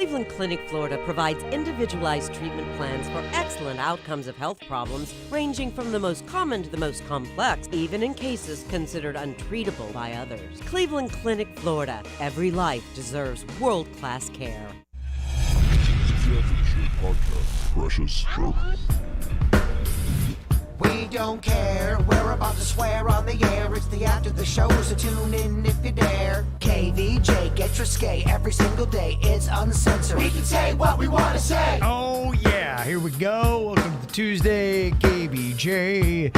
Cleveland Clinic, Florida provides individualized treatment plans for excellent outcomes of health problems ranging from the most common to the most complex, even in cases considered untreatable by others. Cleveland Clinic, Florida. Every life deserves world-class care. Precious. We don't care, we're about to swear on the air. It's the after the show, so tune in if you dare. KVJ, get your skate every single day. It's uncensored. We can say what we want to say. Oh, yeah, here we go. Welcome to Tuesday, KVJ.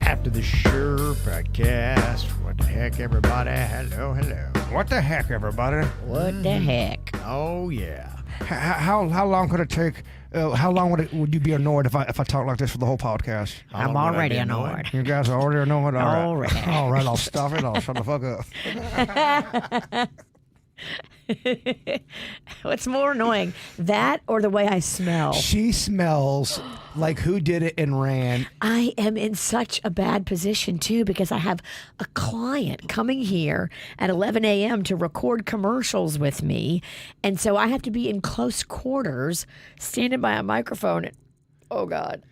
After the show podcast. What the heck, everybody? Hello, hello. What the heck, everybody? What the heck? Oh, yeah. How long could it take? How long would you be annoyed if I talk like this for the whole podcast? I'm already annoyed. You guys are already annoyed? Already. All right, I'll stop it. I'll shut the fuck up. What's more annoying, that or the way I smell? She smells like who did it and ran. I am in such a bad position, too, because I have a client coming here at 11 a.m. to record commercials with me. And so I have to be in close quarters, standing by a microphone. Oh, God.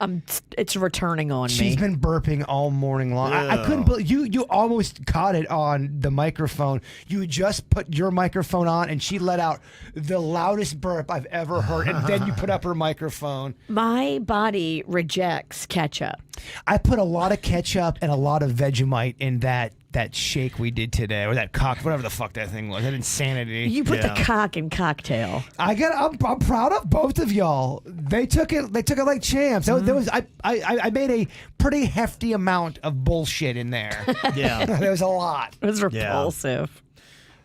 It's returning on me. She's been burping all morning long. I couldn't believe you almost caught it on the microphone. You just put your microphone on and she let out the loudest burp I've ever heard. And then you put up her microphone. My body rejects ketchup. I put a lot of ketchup and a lot of Vegemite in that shake we did today, or that whatever the fuck that thing was, that insanity. You put the cock in cocktail. I'm proud of both of y'all. They took it like champs. I made a pretty hefty amount of bullshit in there. Yeah, there was a lot. It was repulsive.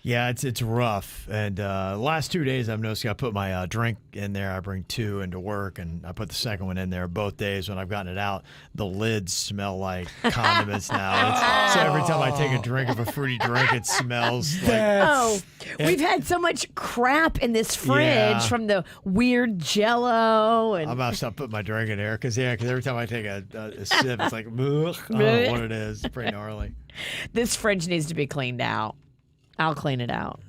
Yeah, it's rough. And last 2 days, I've noticed I put my drink in there. I bring two into work, and I put the second one in there. Both days when I've gotten it out, the lids smell like condiments now. So every time I take a drink of a fruity drink, it smells like... We've had so much crap in this fridge from the weird Jell-O. And I'm about to stop putting my drink in there because every time I take a sip, it's like, ugh, I don't know what it is. It's pretty gnarly. This fridge needs to be cleaned out. I'll clean it out.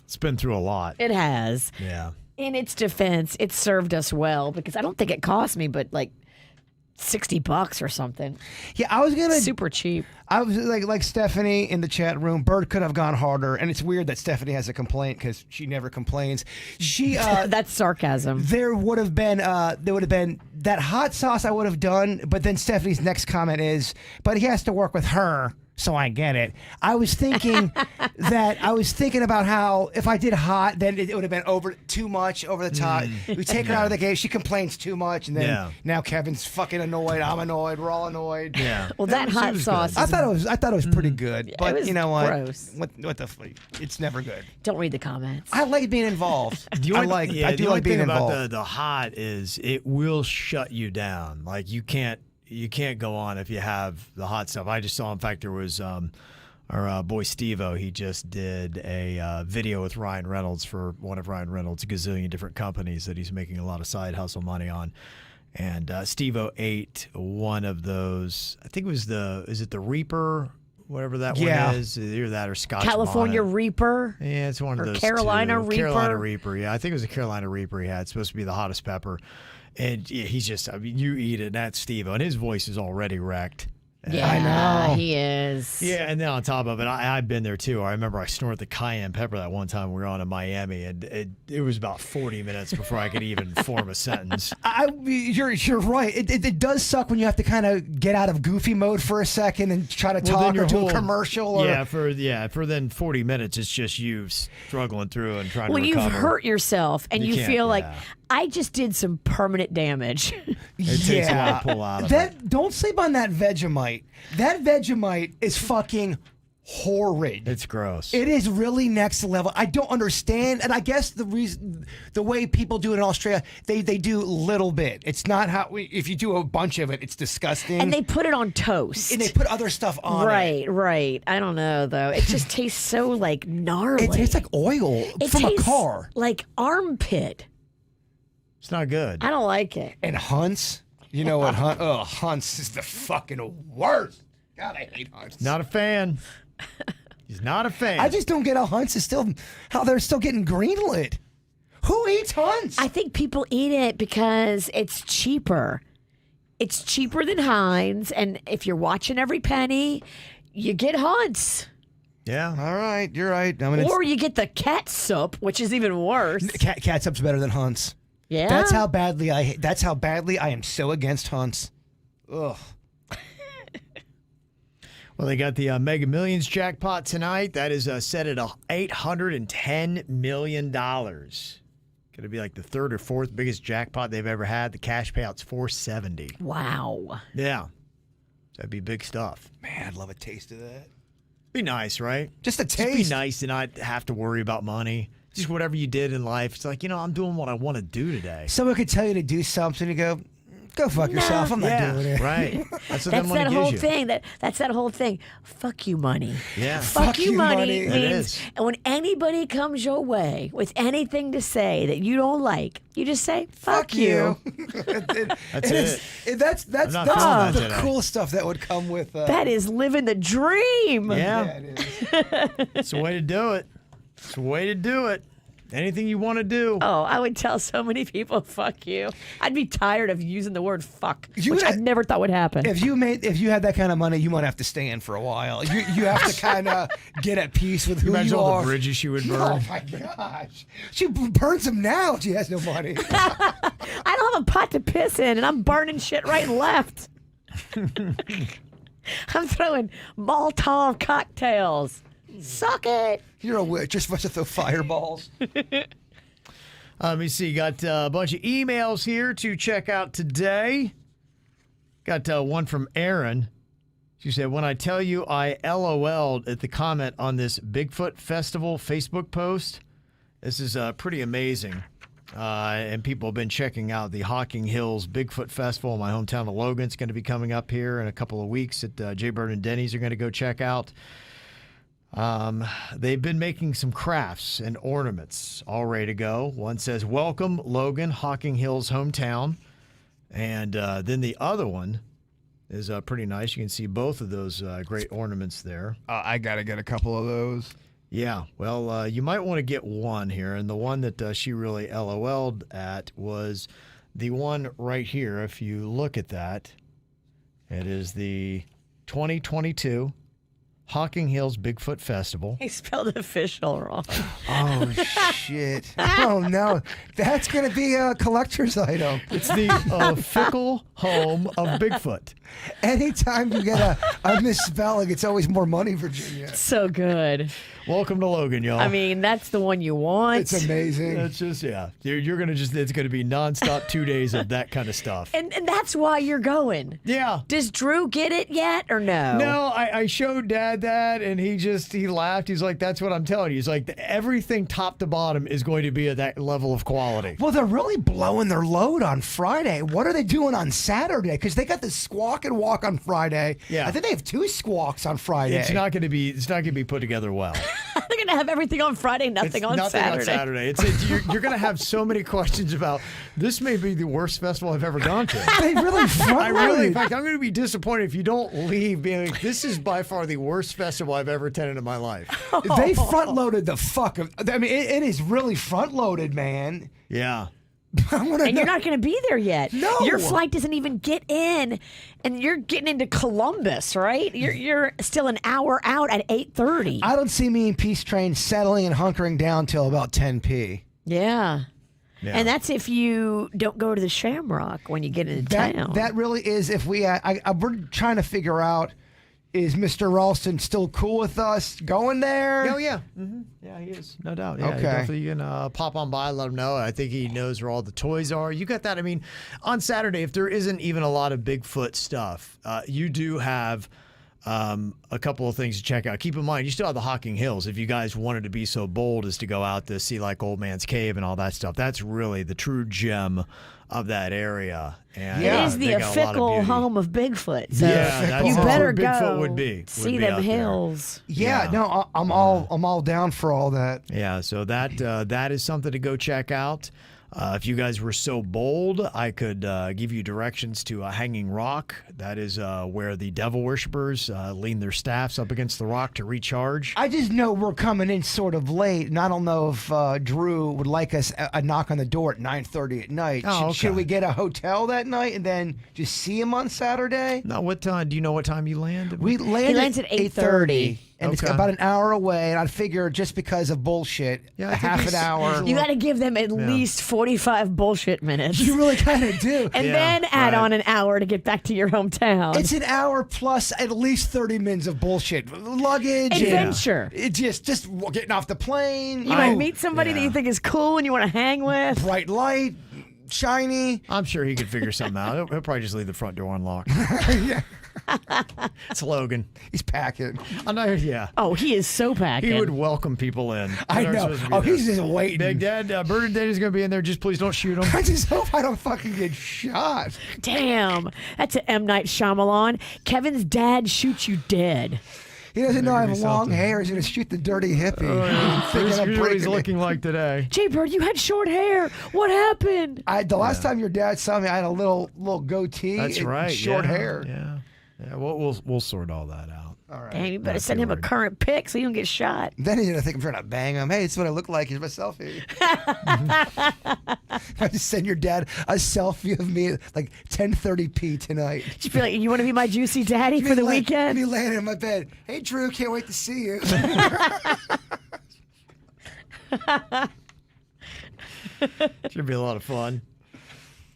It's been through a lot. It has. Yeah. In its defense, it served us well because I don't think it cost me but like $60 or something. Yeah, I was gonna super cheap. I was like Stephanie in the chat room. Bird could have gone harder, and it's weird that Stephanie has a complaint because she never complains. She that's sarcasm. There would have been that hot sauce I would have done, but then Stephanie's next comment is, but he has to work with her. So I get it. I was thinking about how if I did hot, then it would have been too much over the top. We take her out of the game. She complains too much, and then now Kevin's fucking annoyed. I'm annoyed. We're all annoyed. Yeah. Well, that hot sauce. I thought it was pretty good, but it was you know what? Gross. What the fuck? It's never good. Don't read the comments. I like being involved. I do like being involved. About the hot is it will shut you down. Like you can't go on if you have the hot stuff. I just saw, in fact, there was our boy Steve-O. He just did a video with Ryan Reynolds for one of Ryan Reynolds' gazillion different companies that he's making a lot of side hustle money on. And Steve-O ate one of those. I think it was is it the Reaper? Whatever that one is, either that or Scotch California Bonnet. Reaper. Yeah, it's one of those. Carolina two. Reaper. Carolina Reaper. Yeah, I think it was a Carolina Reaper. He had. It's supposed to be the hottest pepper. And he's just, I mean, you eat it, that's Steve-O, and his voice is already wrecked. Yeah, I know. He is. Yeah, and then on top of it, I've been there too. I remember I snorted the cayenne pepper that one time we were on in Miami, and it was about 40 minutes before I could even form a sentence. You're right. It does suck when you have to kind of get out of goofy mode for a second and try to talk or do a commercial. Or... For then 40 minutes, it's just you struggling through and trying to recover. When you've hurt yourself and you feel like, I just did some permanent damage. It takes a lot to pull out of it. Don't sleep on that Vegemite. That Vegemite is fucking horrid. It's gross. It is really next level. I don't understand, and I guess the way people do it in Australia, they do a little bit. It's not how if you do a bunch of it, it's disgusting. And they put it on toast. And they put other stuff on it. Right. I don't know though. It just tastes so like gnarly. It tastes like oil from a car. Like armpit. It's not good. I don't like it. And Hunt's, you know what? Hunt's is the fucking worst. God, I hate Hunt's. Not a fan. He's not a fan. I just don't get how Hunt's is still, how they're still getting greenlit. Who Who eats hunts? I think people eat it because it's cheaper. It's cheaper than Heinz, and if you're watching every penny, you get hunts. Yeah. All right, you're right. Or you get the cat soup, which is even worse. Catsup's better than hunts. Yeah. That's how badly I am so against hunts. Ugh. Well, they got the Mega Millions jackpot tonight. That is set at $810 million. Going to be like the third or fourth biggest jackpot they've ever had. The cash payout's $470. Wow. Yeah. That'd be big stuff. Man, I'd love a taste of that. Be nice, right? Just a Just taste. be nice to not have to worry about money. Just whatever you did in life. It's like, I'm doing what I want to do today. Someone could tell you to do something, you go fuck yourself. I'm not doing it. Right. That's what That's money that gives whole you. thing. That's that whole thing. Fuck you, money. Yeah. Fuck you, money It means is. when anybody comes your way with anything to say that you don't like, you just say, fuck you. That's it. That's I'm not feeling that the today. cool stuff that would come with. That is living the dream. Yeah. it is. It's the way to do it. It's the way to do it. Anything you want to do. Oh, I would tell so many people, fuck you. I'd be tired of using the word fuck, which I had- never thought would happen. If you had that kind of money, you might have to stay in for a while. You have to kind of get at peace with who Imagine you all are. the bridges she would burn. Oh my gosh, she burns them now. She has no money. I don't have a pot to piss in, and I'm burning shit right and left. I'm throwing Molotov cocktails. Suck it. You're a witch. You're supposed to throw fireballs. Let me see. Got a bunch of emails here to check out today. Got one from Erin. She said, when I tell you I LOL'd at the comment on this Bigfoot Festival Facebook post, this is pretty amazing. And people have been checking out the Hocking Hills Bigfoot Festival in my hometown of Logan. It's going to be coming up here in a couple of weeks that Jay Bird and Denny's are going to go check out. They've been making some crafts and ornaments all ready to go. One says, welcome, Logan, Hocking Hills hometown. And then the other one is pretty nice. You can see both of those great ornaments there. I got to get a couple of those. Yeah, well, you might want to get one here. And the one that she really LOL'd at was the one right here. If you look at that, it is the 2022 Hocking Hills Bigfoot Festival. He spelled official wrong. Oh, shit. Oh, no. That's going to be a collector's item. It's the fickle home of Bigfoot. Anytime you get a misspelling, it's always more money, Virginia. So good. Welcome to Logan, y'all. I mean, that's the one you want. It's amazing. That's just, yeah. You're going to it's going to be nonstop 2 days of that kind of stuff. And that's why you're going. Yeah. Does Drew get it yet or no? No, I showed Dad that, and he laughed. He's like, that's what I'm telling you. He's like, everything top to bottom is going to be at that level of quality. Well, they're really blowing their load on Friday. What are they doing on Saturday? Because they got the squawk and walk on Friday. Yeah. I think they have 2 squawks on Friday. It's not going to be put together well. They're going to have everything on Friday, nothing on Saturday. You're going to have so many questions about, this may be the worst festival I've ever gone to. They really in fact, I'm going to be disappointed if you don't leave being like, this is by far the worst festival I've ever attended in my life. They front loaded the fuck of. I mean, it is really front loaded, man. Yeah. And you're not going to be there yet. No. Your flight doesn't even get in, and you're getting into Columbus, right? You're still an hour out at 8:30. I don't see me and Peace Train settling and hunkering down till about 10 Yeah. Yeah. And that's if you don't go to the Shamrock when you get into town. That really is if we. We're trying to figure out. Is Mr. Ralston still cool with us going there? Oh, yeah. Mm-hmm. Yeah, he is. No doubt. Yeah, Okay. definitely you can pop on by, let him know. I think he knows where all the toys are. You got that. I mean, on Saturday, if there isn't even a lot of Bigfoot stuff, you do have a couple of things to check out. Keep in mind, you still have the Hocking Hills. If you guys wanted to be so bold as to go out to see like Old Man's Cave and all that stuff, that's really the true gem of that area. And, it is they the got a lot of fickle beauty. home of Bigfoot. So Yeah, that's you where better Bigfoot go would be see out them there. hills. Yeah, Yeah. no, I'm all down for all that. Yeah, so that is something to go check out. If you guys were so bold, I could give you directions to a hanging rock. That is where the devil worshippers lean their staffs up against the rock to recharge. I just know we're coming in sort of late, and I don't know if Drew would like us a knock on the door at 9:30 at night. Oh, okay. Should we get a hotel that night and then just see him on Saturday? No, what time? Do you know what time you land? We land He lands at 8:30. And it's Okay. about an hour away, and I'd figure just because of bullshit, Yeah, I a think half an he's- hour. You got to give them at least 45 bullshit minutes. You really kind of do. And Yeah, then add right. on an hour to get back to your hometown. It's an hour plus at least 30 minutes of bullshit. Luggage. Adventure. And it just getting off the plane. You might meet somebody that you think is cool and you want to hang with. Bright light, shiny. I'm sure he could figure something out. He'll probably just leave the front door unlocked. It's Logan. He's packing. I know, yeah. Oh, he is so packing. He would welcome people in. I They're know. supposed to be Oh, there. he's just waiting. Big Dad, Bird Daddy's going to be in there. Just please don't shoot him. I just hope I don't fucking get shot. Damn. That's an M. Night Shyamalan. Kevin's dad shoots you dead. He doesn't know I have Maybe long something. hair. He's going to shoot the dirty hippie. Here's Thinking of what he's breaking it. looking like today. Jay Bird, you had short hair. What happened? The last time your dad saw me, I had a little goatee That's and right. short yeah, hair. Yeah. Yeah, we'll sort all that out. All right. Dang, you better Not send too him a worried. current pic so you don't get shot. Then he's going to think I'm trying to bang him. Hey, this is what I look like. Here's my selfie. I just send your dad a selfie of me at like 10:30 tonight. Just be like, you want to be my juicy daddy for the weekend? Me laying in my bed. Hey, Drew, can't wait to see you. Should be a lot of fun.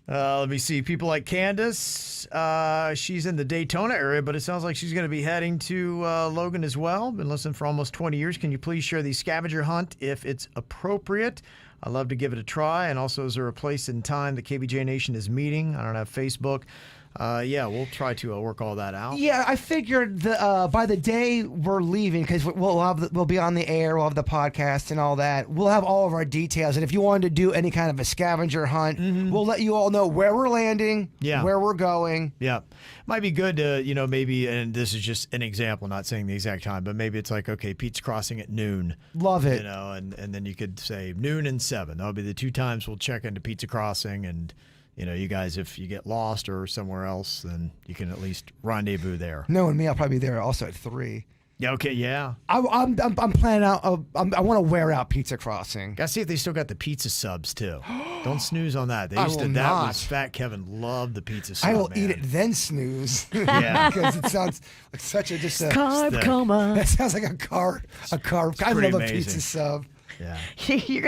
Let me see. People like Candace. She's in the Daytona area, but it sounds like she's going to be heading to Logan as well. Been listening for almost 20 years. Can you please share the scavenger hunt if it's appropriate? I'd love to give it a try. And also, is there a place and time the KVJ Nation is meeting? I don't have Facebook. Yeah, we'll try to work all that out. Yeah, I figured by the day we're leaving, because we'll be on the air, we'll have the podcast and all that. We'll have all of our details, and if you wanted to do any kind of a scavenger hunt, we'll let you all know where we're landing, Yeah. where we're going. Yeah. Might be good to, maybe, and this is just an example, not saying the exact time, but maybe it's like, okay, Pete's crossing at noon. Love it. And then you could say noon and 7. That'll be the 2 times we'll check into Pizza Crossing, and you guys, if you get lost or somewhere else, then you can at least rendezvous there. Knowing me, I'll probably be there also at 3. Yeah. Okay. Yeah. I'm planning out. I want to wear out Pizza Crossing. Gotta see if they still got the pizza subs too. Don't snooze on that. They I used to. will That not. was Fat Kevin loved the pizza sub. I will man. eat it then snooze. Yeah. Because it sounds like such a just a. Carb the- coma. That sounds like a carb. I pretty love a amazing. pizza sub. Yeah. you're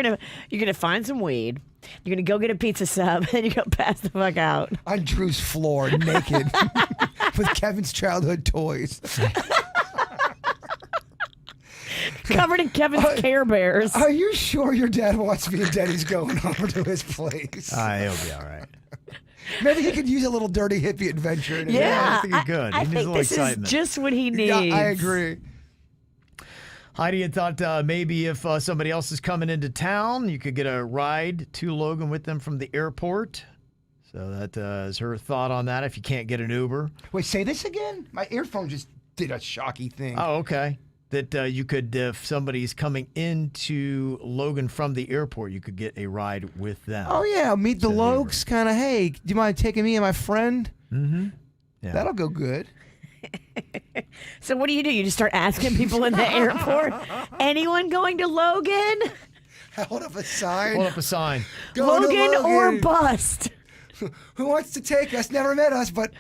gonna find some weed. You're gonna go get a pizza sub and you go pass the fuck out. On Drew's floor, naked, with Kevin's childhood toys. Covered in Kevin's Care Bears. Are you sure your dad wants me and Daddy's going over to his place? He'll be all right. Maybe he could use a little dirty hippie adventure. In his Yeah, I think he's good. I He needs a think little this excitement. is just what he needs. Yeah, I agree. Heidi had thought maybe if somebody else is coming into town, you could get a ride to Logan with them from the airport. So that is her thought on that if you can't get an Uber. Wait, say this again? My earphone just did a shocky thing. Oh, okay. That you could, if somebody's coming into Logan from the airport, you could get a ride with them. Oh, yeah, meet the To the Uber. Lokes, kind of, hey, do you mind taking me and my friend? Yeah. That'll go good. So what do? You just start asking people in the airport, anyone going to Logan? Hold up a sign. Hold up a sign. Going to Logan or Logan. bust? Who wants to take us? Never met us, but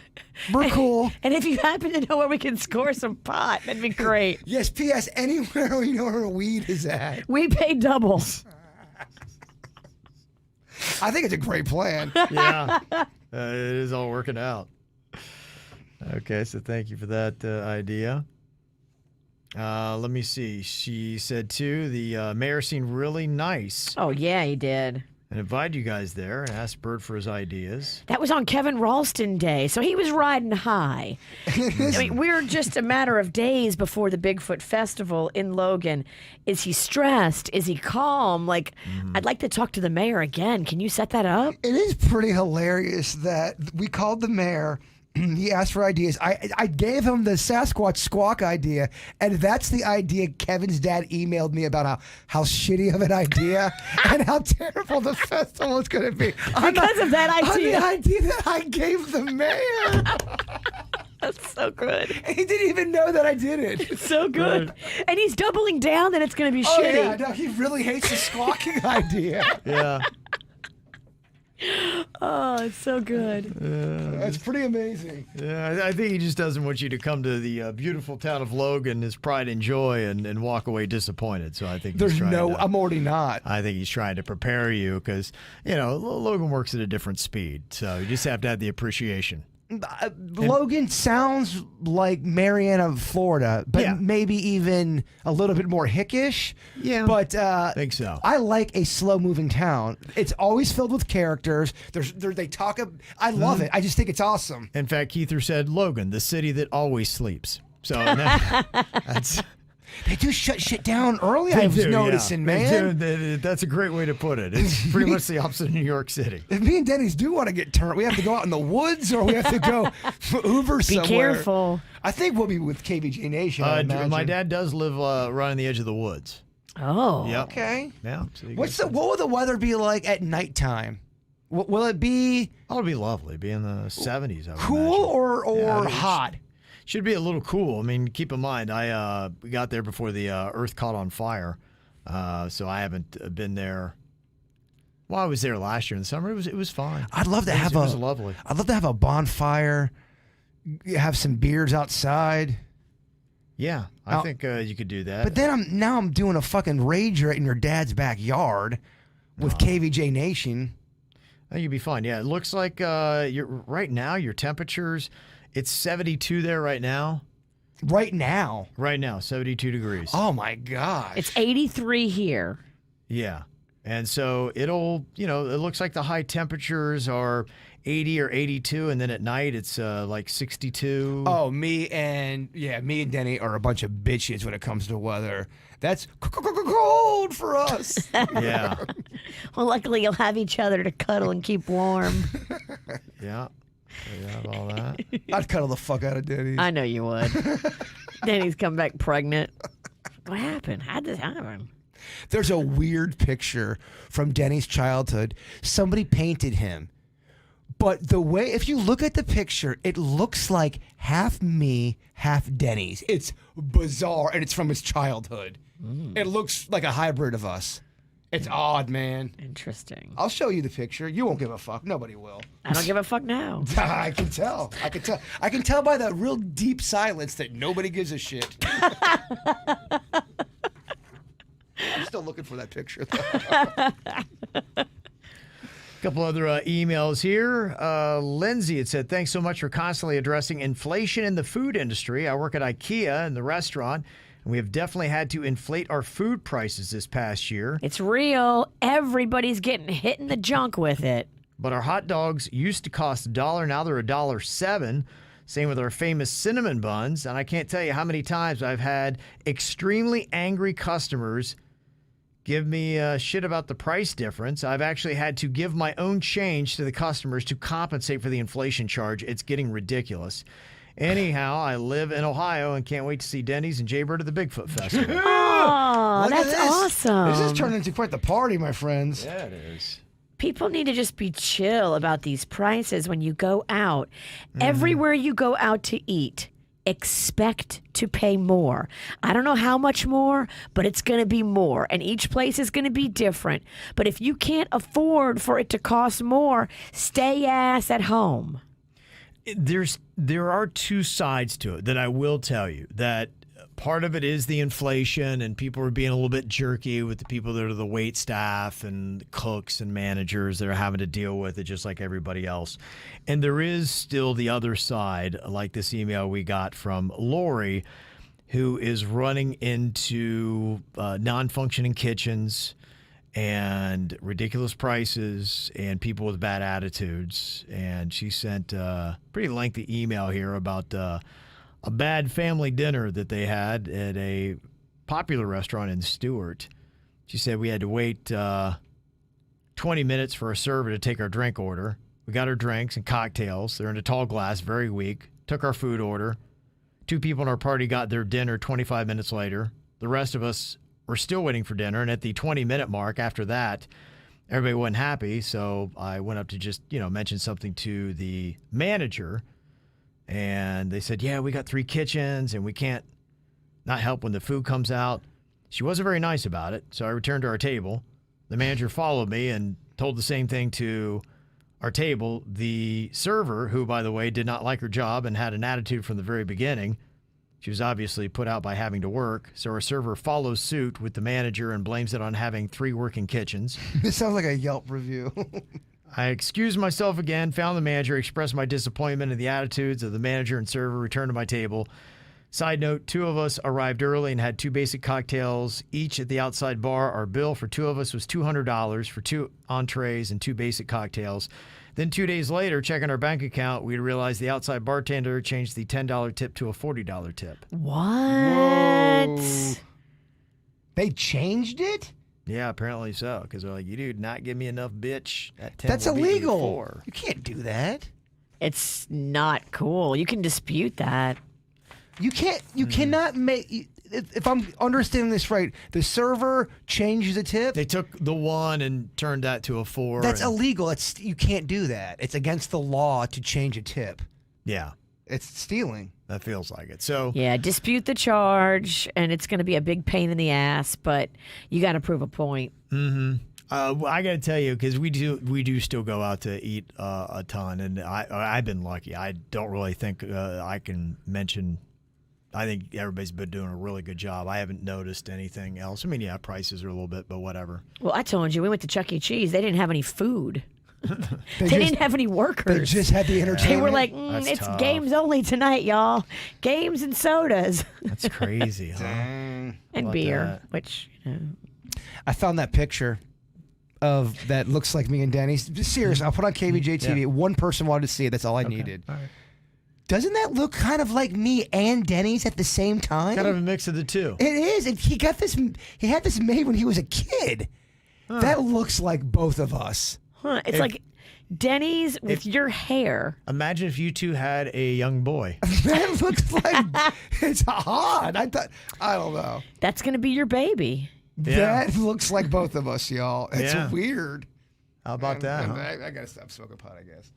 we're cool. And if you happen to know where we can score some pot, that'd be great. Yes, P.S. Anywhere we know where weed is at. We pay double. I think it's a great plan. Yeah. It is all working out. Okay, so thank you for that idea. Let me see. She said, too, the mayor seemed really nice Oh yeah, he did. and invited you guys there and asked Bird for his ideas. That was on Kevin Ralston Day, so he was riding high. I mean, we're just a matter of days before the Bigfoot Festival in Logan. Is he stressed? Is he calm? Like, I'd like to talk to the mayor again. Can you set that up? It is pretty hilarious that we called the mayor He asked for ideas. I gave him the Sasquatch squawk idea, and that's the idea Kevin's dad emailed me about how shitty of an idea and how terrible the festival is going to be. Because of that idea. On the idea that I gave the mayor. That's so good. And he didn't even know that I did it. It's so good. And he's doubling down that it's going to be Oh, shitty. yeah, no, he really hates the squawking idea. Yeah. Oh, it's so good. That's pretty amazing. Yeah, I think he just doesn't want you to come to the beautiful town of Logan, his pride and joy, and walk away disappointed. So I think I'm already not. I think he's trying to prepare you because, Logan works at a different speed. So you just have to have the appreciation. Logan sounds like Marianna, Florida, but Yeah. maybe even a little bit more hickish. Yeah, but I think so. I like a slow-moving town. It's always filled with characters. They talk. I love it. I just think it's awesome. In fact, Keither said, Logan, the city that always sleeps. So that's... They do shut shit down early. They I was do, noticing, yeah. man. That's a great way to put it. It's pretty much the opposite of New York City. If me and Denny's do want to get turned, we have to go out in the woods or we have to go Uber somewhere. Be careful. I think we'll be with KVJ Nation. I imagine. My dad does live right on the edge of the woods. Oh. Yep. Okay. Yeah. What will the weather be like at nighttime? Will it be It'll be lovely. Be in the 70s. I would cool imagine. or Yeah, hot? Should be a little cool. I mean, keep in mind, we got there before the Earth caught on fire, so I haven't been there. Well, I was there last year in the summer. It was fine. I'd love to have it was lovely. I'd love to have a bonfire, have some beers outside. Yeah, I think you could do that. But then I'm doing a fucking rager in your dad's backyard with KVJ Nation. I think you'd be fine. Yeah, it looks like right now your temperatures. It's 72 there right now. Right now? Right now, 72 degrees. Oh, my gosh. It's 83 here. Yeah. And so it looks like the high temperatures are 80 or 82, and then at night it's like 62. Oh, me and Denny are a bunch of bitches when it comes to weather. That's cold for us. Yeah. Well, luckily you'll have each other to cuddle and keep warm. Yeah. You have all that. I'd cuddle the fuck out of Denny's. I know you would. Denny's come back pregnant. What happened? How'd this happen? There's a weird picture from Denny's childhood. Somebody painted him. But if you look at the picture, it looks like half me, half Denny's. It's bizarre, and it's from his childhood. It looks like a hybrid of us. It's odd, man. Interesting. I'll show you the picture. You won't give a fuck. Nobody will. I don't give a fuck now. I can tell. I can tell by the real deep silence that nobody gives a shit. I'm still looking for that picture, though. Couple other emails here. Lindsay had said, thanks so much for constantly addressing inflation in the food industry. I work at IKEA in the restaurant, and we have definitely had to inflate our food prices this past year. It's real. Everybody's getting hit in the junk with it. But our hot dogs used to cost $1. Now they're $1.07. Same with our famous cinnamon buns. And I can't tell you how many times I've had extremely angry customers give me shit about the price difference. I've actually had to give my own change to the customers to compensate for the inflation charge. It's getting ridiculous. Anyhow, I live in Ohio and can't wait to see Denny's and Jaybird at the Bigfoot Festival. Oh, Look at that's this. awesome. This has turned into quite the party, my friends. Yeah, it is. People need to just be chill about these prices when you go out. Everywhere you go out to eat, expect to pay more. I don't know how much more, but it's going to be more. And each place is going to be different. But if you can't afford for it to cost more, stay ass at home. There are two sides to it that I will tell you. That part of it is the inflation, and people are being a little bit jerky with the people that are the wait staff and cooks and managers that are having to deal with it just like everybody else. And there is still the other side, like this email we got from Lori, who is running into non-functioning kitchens and ridiculous prices and people with bad attitudes. And she sent a pretty lengthy email here about a bad family dinner that they had at a popular restaurant in Stewart. She said we had to wait 20 minutes for a server to take our drink order. We got our drinks and cocktails. They're in a tall glass, very weak. Took our food order. 2 people in our party got their dinner 25 minutes later. The rest of us were still waiting for dinner. And at the 20-minute mark after that, everybody wasn't happy. So I went up to just, mention something to the manager. And they said, yeah, we got 3 kitchens and we can't not help when the food comes out. She wasn't very nice about it. So I returned to our table. The manager followed me and told the same thing to our table. The server, who, by the way, did not like her job and had an attitude from the very beginning, she was obviously put out by having to work. So our server follows suit with the manager and blames it on having 3 working kitchens. This sounds like a Yelp review. I excused myself again, found the manager, expressed my disappointment in the attitudes of the manager and server, returned to my table. Side note, 2 of us arrived early and had 2 basic cocktails each at the outside bar. Our bill for 2 of us was $200 for 2 entrees and 2 basic cocktails. Then 2 days later, checking our bank account, we realized the outside bartender changed the $10 tip to a $40 tip. What? Whoa. They changed it? Yeah, apparently so. Because they're like, you did not give me enough, bitch. That 10 That's will beat you illegal. 4. You can't do that. It's not cool. You can dispute that. You can't. You cannot make. If I'm understanding this right, the server changes the tip. They took the 1 and turned that to a 4. That's illegal. You can't do that. It's against the law to change a tip. Yeah, It's stealing. that feels like it. So Yeah, dispute the charge, and it's going to be a big pain in the ass, but you got to prove a point. I got to tell you, because we do still go out to eat a ton, and I've been lucky. I don't really think I can mention. I think everybody's been doing a really good job. I haven't noticed anything else. I mean, yeah, prices are a little bit, but whatever. Well, I told you, we went to Chuck E. Cheese. They didn't have any food. They didn't have any workers. They just had the entertainment. They were like, That's it's tough. games only tonight, y'all. Games and sodas. That's crazy, huh? And about beer, that? which, I found that picture of that looks like me and Denny's. Serious. I'll put on KVJ TV. Yeah. One person wanted to see it. That's all I needed. Doesn't that look kind of like me and Denny's at the same time? Kind of a mix of the two. It is. And he got this. He had this made when he was a kid. That looks like both of us. it's like Denny's with your hair. Imagine if you two had a young boy. That looks like it's hot. I don't know. That's going to be your baby. Yeah. That looks like both of us, y'all. It's Yeah. weird. How about that? Huh? I gotta stop smoking pot, I guess.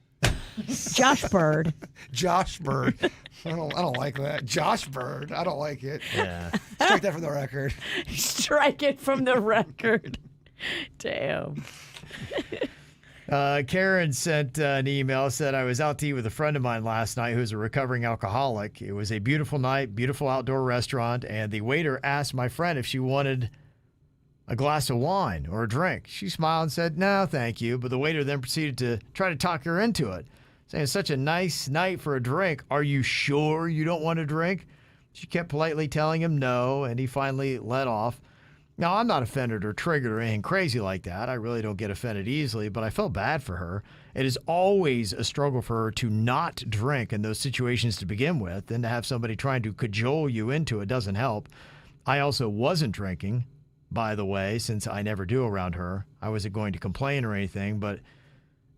Josh Bird. Josh Bird. I don't like that. Josh Bird. I don't like it. Yeah. Strike that from the record. Strike it from the record. Damn. Karen sent an email, said, I was out to eat with a friend of mine last night who's a recovering alcoholic. It was a beautiful night, beautiful outdoor restaurant, and the waiter asked my friend if she wanted a glass of wine or a drink. She smiled and said, no, thank you. But the waiter then proceeded to try to talk her into it, saying, it's such a nice night for a drink. Are you sure you don't want a drink? She kept politely telling him no, and he finally let off. Now, I'm not offended or triggered or anything crazy like that. I really don't get offended easily, but I felt bad for her. It is always a struggle for her to not drink in those situations to begin with, and to have somebody trying to cajole you into it doesn't help. I also wasn't drinking, by the way, since I never do around her. I wasn't going to complain or anything, but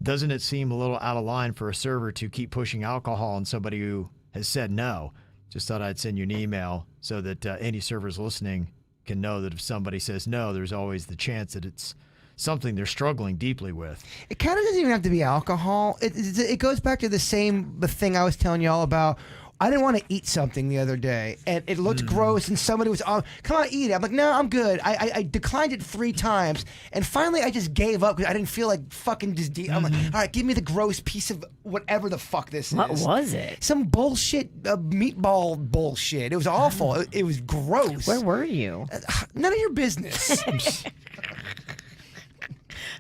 doesn't it seem a little out of line for a server to keep pushing alcohol on somebody who has said no? Just thought I'd send you an email so that any servers listening can know that if somebody says no, there's always the chance that it's something they're struggling deeply with. It kind of doesn't even have to be alcohol. It goes back to the thing I was telling y'all about. I didn't want to eat something the other day, and it looked gross, and somebody was, come on, eat it. I'm like, no, I'm good. I declined it 3 times, and finally I just gave up because I didn't feel like fucking just I'm like, all right, give me the gross piece of whatever the fuck this What is. was it? Some bullshit, meatball bullshit. It was awful. It was gross. Where were you? None of your business.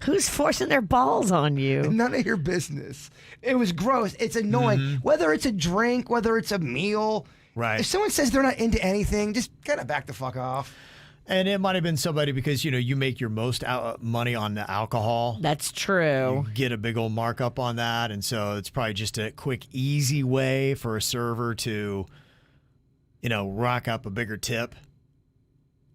Who's forcing their balls on you? None of your business. It was gross. It's annoying. Whether it's a drink, whether it's a meal. Right. If someone says they're not into anything, just kind of back the fuck off. And it might have been somebody because, you make your most money on the alcohol. That's true. You get a big old markup on that. And so it's probably just a quick, easy way for a server to, rack up a bigger tip.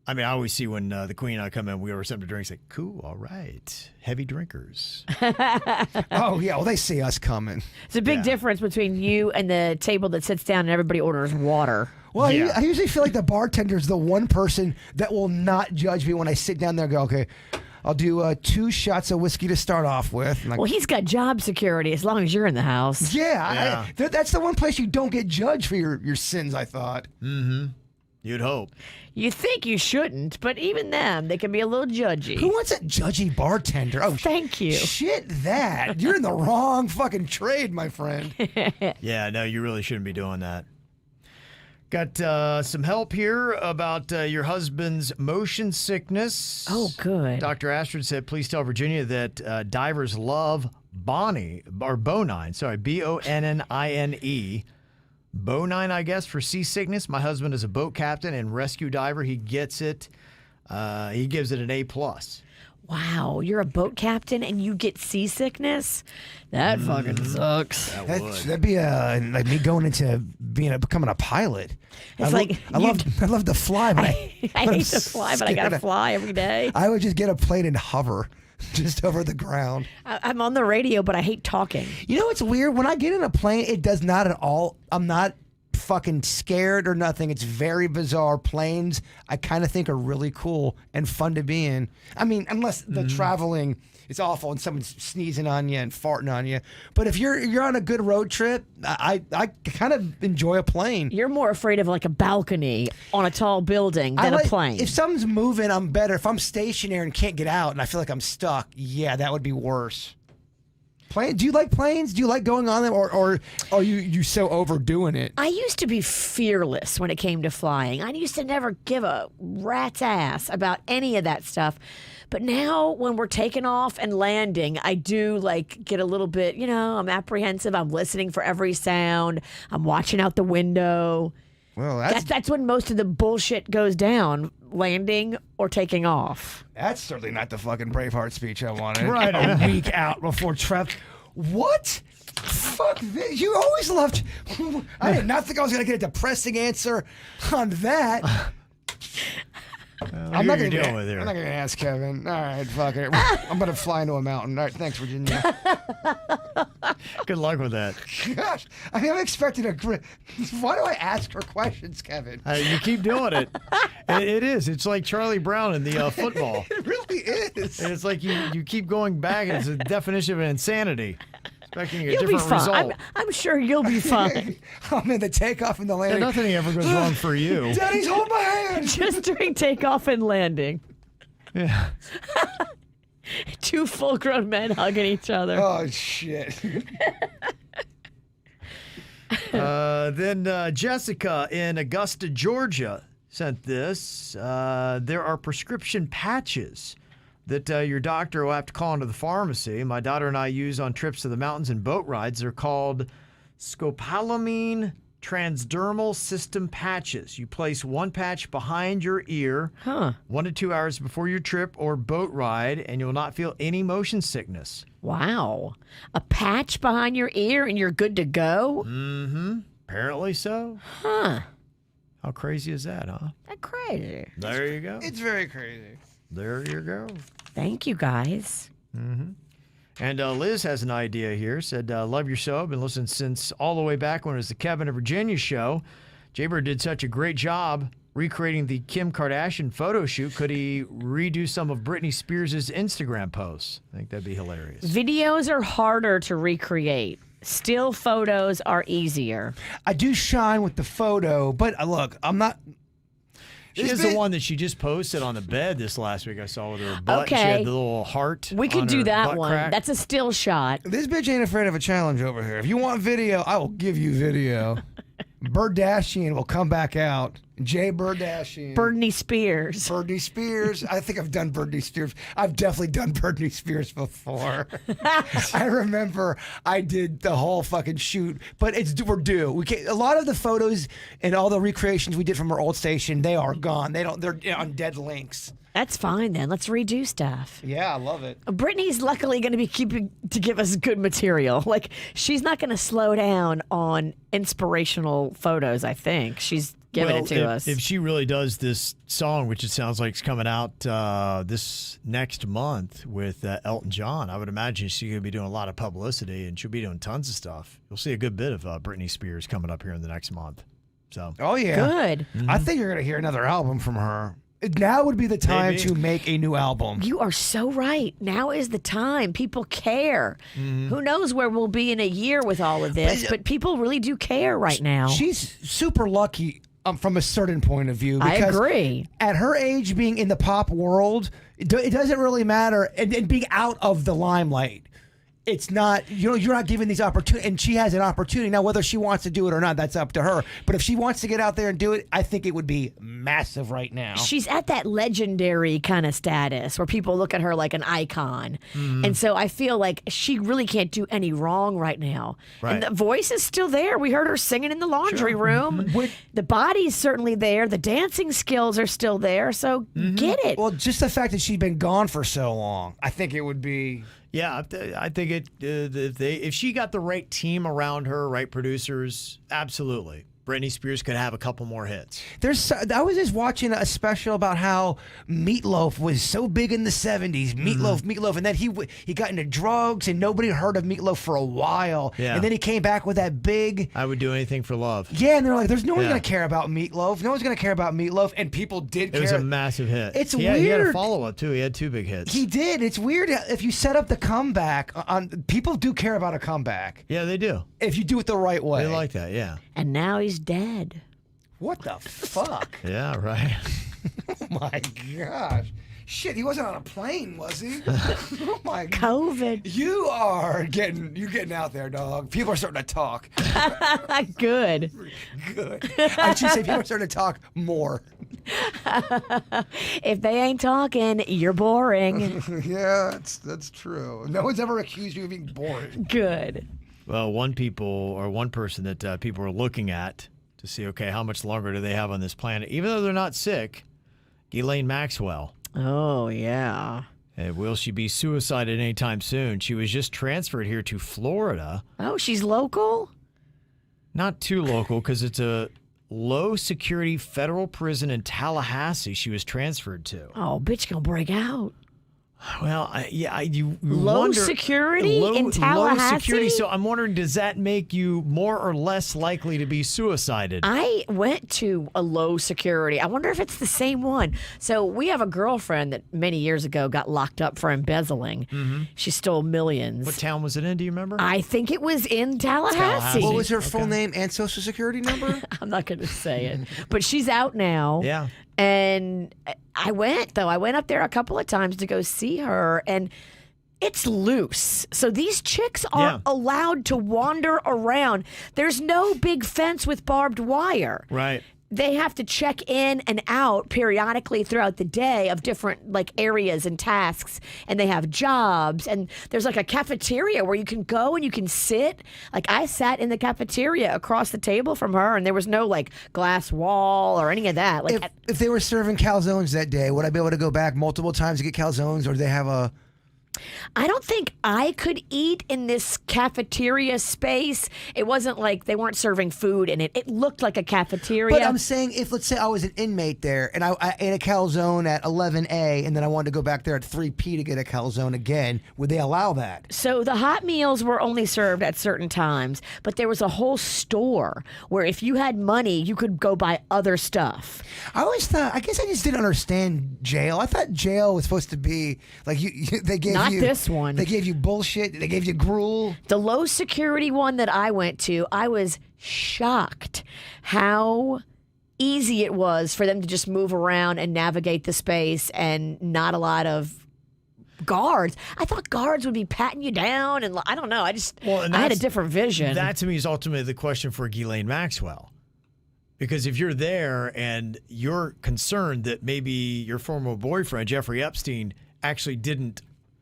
I mean, I always see when the Queen and I come in, we order something to drink. It's like, cool, all right. Heavy drinkers. Oh, yeah. Well, they see us coming. It's a big difference between you and the table that sits down and everybody orders water. Well, Yeah. I usually feel like the bartender's the one person that will not judge me when I sit down there and go, okay, I'll do 2 shots of whiskey to start off with. Well, he's got job security as long as you're in the house. Yeah. That's the one place you don't get judged for your sins, I thought. Mm-hmm. You'd hope. You think you shouldn't, but even them, they can be a little judgy. Who wants a judgy bartender? Oh, Thank you. Shit that. You're in the wrong fucking trade, my friend. Yeah, no, you really shouldn't be doing that. Got some help here about your husband's motion sickness. Oh, good. Dr. Astrid said, please tell Virginia that divers love bonine, B-O-N-N-I-N-E. Bonine, I guess, for seasickness. My husband is a boat captain and rescue diver. He gets it. He gives it an A+. Wow, you're a boat captain and you get seasickness? That fucking sucks. That'd be like me going into becoming a pilot. It's I love to fly, but I hate to fly, but I gotta fly every day. I would just get a plane and hover just over the ground. I'm on the radio, but I hate talking. You know what's weird? When I get in a plane, it does not at all. I'm not fucking scared or nothing. It's very bizarre. Planes, I kind of think are really cool and fun to be in. I mean, unless the traveling is awful and someone's sneezing on you and farting on you. But if you're on a good road trip, I kind of enjoy a plane. You're more afraid of like a balcony on a tall building than a plane. If something's moving, I'm better. If I'm stationary and can't get out and I feel like I'm stuck, yeah, that would be worse. Plane? Do you like planes? Do you like going on them, or are you so overdoing it? I used to be fearless when it came to flying. I used to never give a rat's ass about any of that stuff. But now when we're taking off and landing, I do like get a little bit, I'm apprehensive. I'm listening for every sound. I'm watching out the window. Well, that's when most of the bullshit goes down, landing or taking off. That's certainly not the fucking Braveheart speech I wanted. Right. A week out before travel. What? Fuck this. You always loved. I did not think I was going to get a depressing answer on that. I'm not going to ask Kevin. All right, fuck it. I'm going to fly into a mountain. All right, thanks, Virginia. Good luck with that. Gosh, I mean, I'm expecting a grit. Why do I ask her questions, Kevin? You keep doing it. It is. It's like Charlie Brown in the football. It really is. And it's like you keep going back, and it's a definition of insanity. Expecting a You'll different be fine. result. I'm sure you'll be fine. I'm in the takeoff and the landing. And nothing ever goes wrong for you. Daddy's holding my hand. Just during takeoff and landing. Yeah. 2 full-grown men hugging each other. Oh, shit. Then Jessica in Augusta, Georgia sent this. There are prescription patches that your doctor will have to call into the pharmacy. My daughter and I use on trips to the mountains and boat rides. They're called scopolamine transdermal system patches. You place 1 patch behind your ear 1 to 2 hours before your trip or boat ride, and you'll not feel any motion sickness. Wow. A patch behind your ear and you're good to go? Mm-hmm. Apparently so. Huh. How crazy is that, huh? That's crazy. There you go. It's very crazy. There you go. Thank you, guys. Mm-hmm. And Liz has an idea here. Said, love your show. Been listening since all the way back when it was the Kevin of Virginia show. Jaybird did such a great job recreating the Kim Kardashian photo shoot. Could he redo some of Britney Spears' Instagram posts? I think that'd be hilarious. Videos are harder to recreate. Still photos are easier. I do shine with the photo, but look, I'm not. She is the one that she just posted on the bed this last week. I saw with her butt. Okay. She had the little heart. We could on do her that butt one. crack. That's a still shot. This bitch ain't afraid of a challenge over here. If you want video, I will give you video. Birdashian will come back out. Jay Birdashian. Britney Spears. Britney Spears. I think I've done Britney Spears. I've definitely done Britney Spears before. I remember I did the whole fucking shoot, but we're due. We can't, a lot of the photos and all the recreations we did from our old station, they are gone. They're on dead links. That's fine then. Let's redo stuff. Yeah, I love it. Brittany's luckily going to be keeping to give us good material. Like, she's not going to slow down on inspirational photos, I think. She's giving it to us. If she really does this song, which it sounds like is coming out this next month with Elton John, I would imagine she's going to be doing a lot of publicity, and she'll be doing tons of stuff. You'll see a good bit of Britney Spears coming up here in the next month. So, Oh yeah, Good. I think you're gonna hear another album from her. Now would be the time Maybe. to make a new album. You are so right. Now is the time. People care. Who knows where we'll be in a year with all of this, but people really do care right now. She's super lucky from a certain point of view. I Because agree. At her age, being in the pop world, it doesn't really matter. And being out of the limelight, it's not, you're not given these opportunities. And she has an opportunity. Now, whether she wants to do it or not, that's up to her. But if she wants to get out there and do it, I think it would be massive right now. She's at that legendary kind of status where people look at her like an icon. And so I feel like she really can't do any wrong right now. Right. And the voice is still there. We heard her singing in the laundry room. The body's certainly there. The dancing skills are still there. So get it. Well, just the fact that she's been gone for so long, I think it would be... yeah, I think if she got the right team around her, right producers, absolutely. Britney Spears could have a couple more hits. I was just watching a special about how Meatloaf was so big in the 70s. Meatloaf. And then he got into drugs and nobody heard of Meatloaf for a while. Yeah. And then he came back with that big... I would do anything for love. Yeah, and they're like, there's no one Yeah. going to care about Meatloaf. No one's going to care about Meatloaf. And people did care. It was a massive hit. It's He had a weird. follow-up, too. He had 2 big hits. He did. It's weird if you set up the comeback on... People do care about a comeback Yeah, they do. if you do it the right way. They like that, yeah. And now he's dead. What the fuck? Yeah, right. Oh my gosh. Shit, he wasn't on a plane, was he? Oh my god. COVID. You're getting out there, dog. People are starting to talk. Good. Good. I should say people are starting to talk more. If they ain't talking, you're boring. Yeah, that's true. No one's ever accused you of being boring. Good. Well, one person that people are looking at to see, okay, how much longer do they have on this planet, even though they're not sick, Ghislaine Maxwell. Oh, yeah. Will she be suicided anytime soon? She was just transferred here to Florida. Oh, she's local? Not too local, because it's a low-security federal prison in Tallahassee she was transferred to. Oh, bitch gonna break out. Well, you Low wonder, security in Tallahassee? Low security. So I'm wondering, does that make you more or less likely to be suicided? I went to a low security. I wonder if it's the same one. So we have a girlfriend that many years ago got locked up for embezzling. She stole millions. What town was it in? Do you remember? I think it was in Tallahassee. Tallahassee. What was her full name and social security number? I'm not going to say it. But she's out now. Yeah. And I went up there a couple of times to go see her, and it's loose. So these chicks are allowed to wander around. There's no big fence with barbed wire. Right. They have to check in and out periodically throughout the day of different like areas and tasks, and they have jobs, and there's like a cafeteria where you can go and you can sit. Like I sat in the cafeteria across the table from her, and there was no like glass wall or any of that. Like if they were serving calzones that day, would I be able to go back multiple times to get calzones, or do they have a... I don't think I could eat in this cafeteria space. It wasn't like they weren't serving food in it. It looked like a cafeteria. But I'm saying, if let's say I was an inmate there and I ate a calzone at 11A and then I wanted to go back there at 3P to get a calzone again, would they allow that? So the hot meals were only served at certain times, but there was a whole store where if you had money, you could go buy other stuff. I always thought, I guess I just didn't understand jail. I thought jail was supposed to be like they gave Not you this one. They gave you bullshit. They gave you gruel. The low security one that I went to, I was shocked how easy it was for them to just move around and navigate the space, and not a lot of guards. I thought guards would be patting you down, and I don't know. I had a different vision. That to me is ultimately the question for Ghislaine Maxwell. Because if you're there and you're concerned that maybe your former boyfriend, Jeffrey Epstein, actually didn't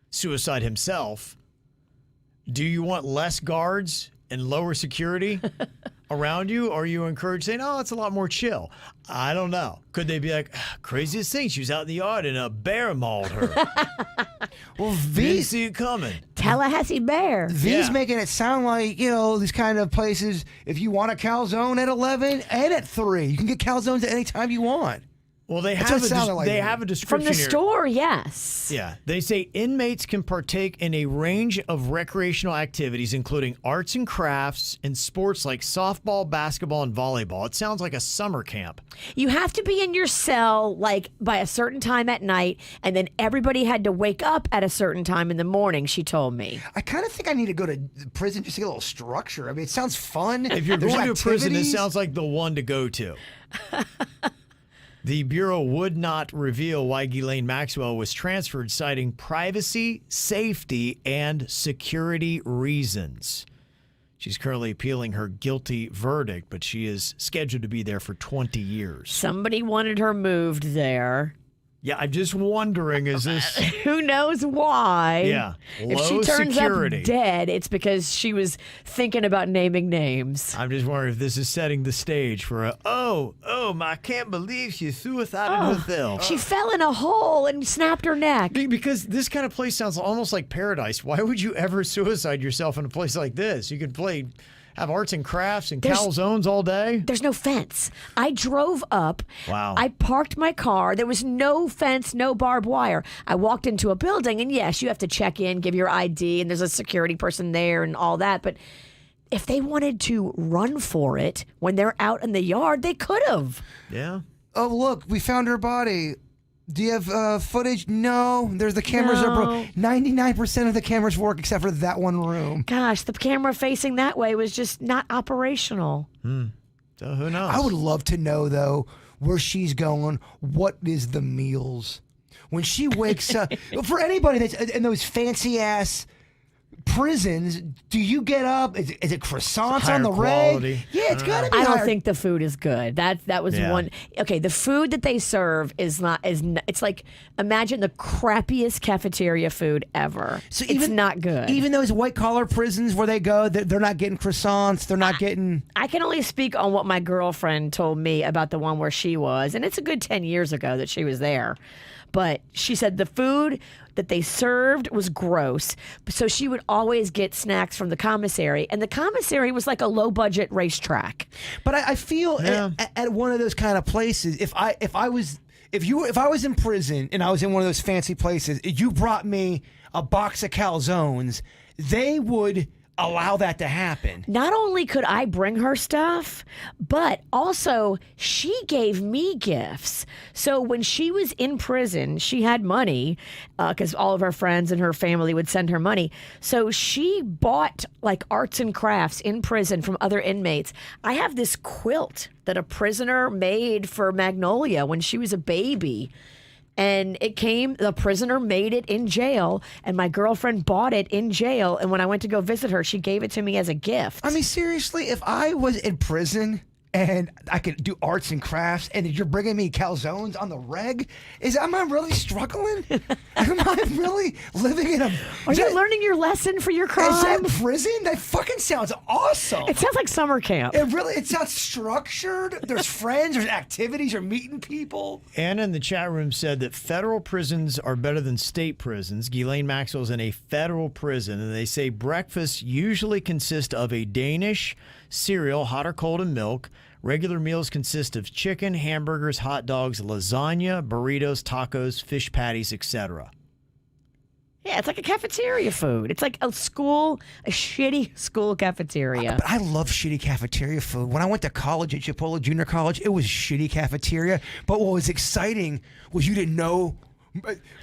suicide himself, do you want less guards and lower security? around you, or are you encouraged saying, "Oh, it's a lot more chill"? I don't know. Could they be like, craziest thing? She was out in the yard and a bear mauled her. Well, Didn't see it coming. Tallahassee bear. V's making it sound like, these kind of places, if you want a calzone at 11 and at 3, you can get calzones at any time you want. Well, they That's have what it sounded like they to me. have a description From the here. store, yes. Yeah, they say inmates can partake in a range of recreational activities, including arts and crafts and sports like softball, basketball, and volleyball. It sounds like a summer camp. You have to be in your cell like by a certain time at night, and then everybody had to wake up at a certain time in the morning, she told me. I kind of think I need to go to prison just to get a little structure. I mean, it sounds fun. If you're There's going to a prison, it activities. sounds like the one to go to. The Bureau would not reveal why Ghislaine Maxwell was transferred, citing privacy, safety, and security reasons. She's currently appealing her guilty verdict, but she is scheduled to be there for 20 years. Somebody wanted her moved there. Yeah, I'm just wondering, is this... Who knows why? Yeah, If she low turns security. up dead, it's because she was thinking about naming names. I'm just wondering if this is setting the stage for a, I can't believe she suicided herself. She fell in a hole and snapped her neck. Because this kind of place sounds almost like paradise. Why would you ever suicide yourself in a place like this? You could have arts and crafts and calzones all day. There's no fence. I drove up. Wow. I parked my car. There was no fence, no barbed wire. I walked into a building, and yes, you have to check in, give your ID, and there's a security person there and all that. But if they wanted to run for it when they're out in the yard, they could have. Yeah. Oh, look, we found her body. Do you have footage? No. There's the cameras are broke. 99% of the cameras work except for that one room. Gosh, the camera facing that way was just not operational. So who knows? I would love to know, though, where she's going. What is the meals? When she wakes up, for anybody that's in those fancy-ass prisons, do you get up? Is it croissants Higher on the quality. reg? Yeah, it's got to be I don't higher. think the food is good. That was Yeah. one. Okay, the food that they serve is not. It's like imagine the crappiest cafeteria food ever. So it's not good. Even those white-collar prisons where they go, they're not getting croissants. They're not getting... I can only speak on what my girlfriend told me about the one where she was, and it's a good 10 years ago that she was there. But she said the food that they served was gross. So she would always get snacks from the commissary, and the commissary was like a low-budget racetrack. But I feel at one of those kind of places, if I was in prison and I was in one of those fancy places, you brought me a box of calzones, they would allow that to happen. Not only could I bring her stuff, but also she gave me gifts. So when she was in prison, she had money because all of her friends and her family would send her money. So she bought like arts and crafts in prison from other inmates. I have this quilt that a prisoner made for Magnolia when she was a baby. And the prisoner made it in jail, and my girlfriend bought it in jail. And when I went to go visit her, she gave it to me as a gift. I mean, seriously, if I was in prison and I could do arts and crafts, and you're bringing me calzones on the reg, am I really struggling? Am I really living in a... Are you learning your lesson for your crime? Is that prison? That fucking sounds awesome. It sounds like summer camp. It sounds structured. There's friends, there's activities, you're meeting people. Anna in the chat room said that federal prisons are better than state prisons. Ghislaine Maxwell's in a federal prison, and they say breakfast usually consists of a Danish cereal, hot or cold, and milk. Regular meals consist of chicken, hamburgers, hot dogs, lasagna, burritos, tacos, fish patties, etc. Yeah, it's like a cafeteria food. It's like a shitty school cafeteria. But I love shitty cafeteria food. When I went to college at Chipola Junior College, it was shitty cafeteria. But what was exciting was you didn't know.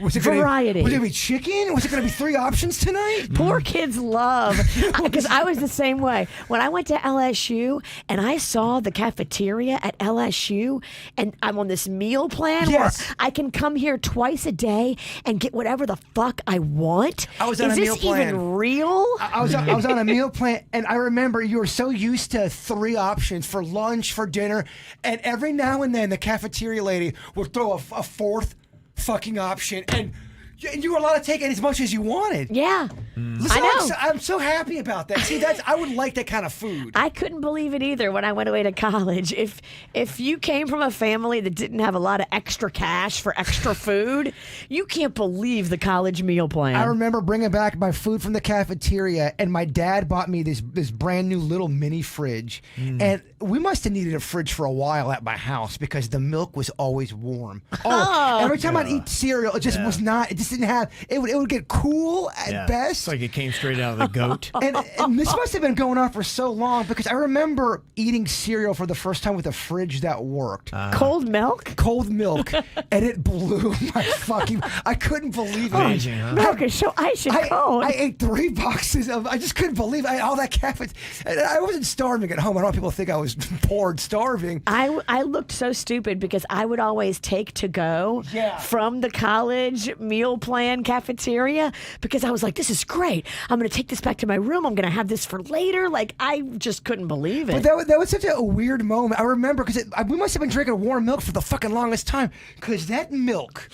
Was it Variety. Was it going to be chicken? Was it going to be 3 options tonight? Poor kids love, because I was the same way. When I went to LSU and I saw the cafeteria at LSU, and I'm on this meal plan where I can come here twice a day and get whatever the fuck I want. I was on a meal plan. Is this even real? I was on a meal plan, and I remember you were so used to 3 options for lunch, for dinner, and every now and then the cafeteria lady would throw a 4th fucking option, and you were allowed to take it as much as you wanted. Yeah. Listen, I know. I'm so happy about that. See, I would like that kind of food. I couldn't believe it either when I went away to college. If you came from a family that didn't have a lot of extra cash for extra food, you can't believe the college meal plan. I remember bringing back my food from the cafeteria, and my dad bought me this brand new little mini fridge. And we must have needed a fridge for a while at my house because the milk was always warm. Every time I'd eat cereal, it just was not. It just didn't have. It would get cool at best. It's like it came straight out of the goat. And this must have been going on for so long because I remember eating cereal for the first time with a fridge that worked. Cold milk? Cold milk, and it blew my fucking. I couldn't believe it. Amazing, huh? Milk is so icy cold. I ate 3 boxes of. I just couldn't believe it. I had all that caffeine. And I wasn't starving at home. I don't want people to think I was poor and starving. I looked so stupid because I would always take to go from the college meal plan cafeteria because I was like, this is great. I'm going to take this back to my room. I'm going to have this for later. Like, I just couldn't believe it. But that was such a weird moment. I remember because we must have been drinking warm milk for the fucking longest time because that milk,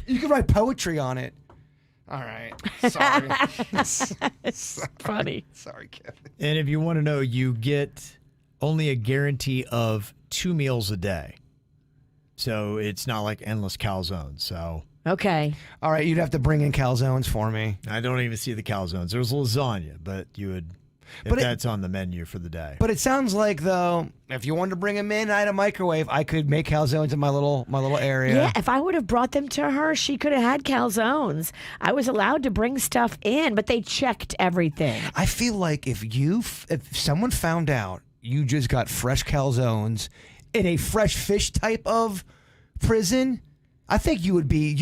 you could write poetry on it. All right. Sorry. It's funny. Sorry, Kevin. And if you want to know, you get only a guarantee of 2 meals a day. So it's not like endless calzones. So Okay. All right, you'd have to bring in calzones for me. I don't even see the calzones. There's lasagna, but you would, if that's on the menu for the day. But it sounds like though, if you wanted to bring them in, I had a microwave. I could make calzones in my little area. Yeah, if I would have brought them to her, she could have had calzones. I was allowed to bring stuff in, but they checked everything. I feel like if someone found out you just got fresh calzones in a fresh fish type of prison, I think you'd be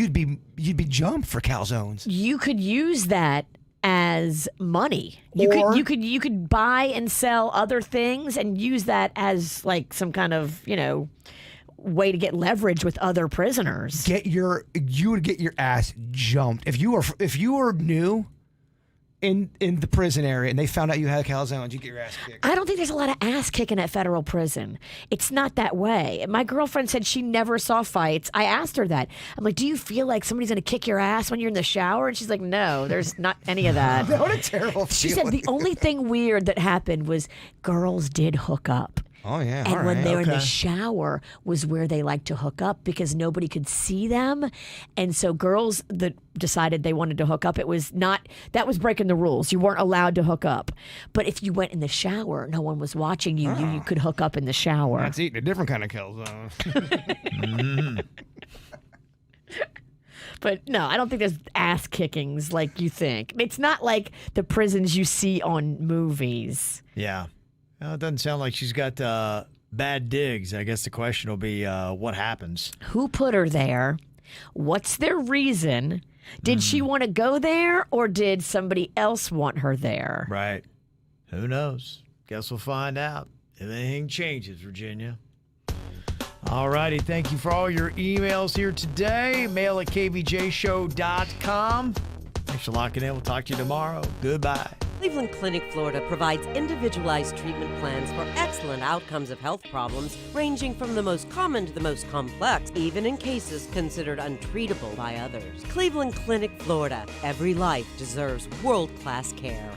jumped for calzones. You could use that as money. You could buy and sell other things and use that as like some kind of, way to get leverage with other prisoners. You would get your ass jumped if you were new in the prison area and they found out you had calzones, you get your ass kicked. I don't think there's a lot of ass kicking at federal prison. It's not that way. My girlfriend said she never saw fights. I asked her that. I'm like, do you feel like somebody's going to kick your ass when you're in the shower? And she's like, no, there's not any of that. What a terrible She feeling. said the only thing weird that happened was girls did hook up. Oh, yeah. And all when right. they were in the shower was where they like to hook up because nobody could see them. And so girls that decided they wanted to hook up, that was breaking the rules. You weren't allowed to hook up. But if you went in the shower, no one was watching you. You could hook up in the shower. That's eating a different kind of calzone. But no, I don't think there's ass kickings like you think. It's not like the prisons you see on movies. Yeah. It doesn't sound like she's got bad digs. I guess the question will be what happens. Who put her there? What's their reason? Did she want to go there or did somebody else want her there? Right. Who knows? Guess we'll find out if anything changes, Virginia. All righty. Thank you for all your emails here today. Mail at kvjshow.com. Thanks for locking in. We'll talk to you tomorrow. Goodbye. Cleveland Clinic, Florida provides individualized treatment plans for excellent outcomes of health problems, ranging from the most common to the most complex, even in cases considered untreatable by others. Cleveland Clinic, Florida. Every life deserves world-class care.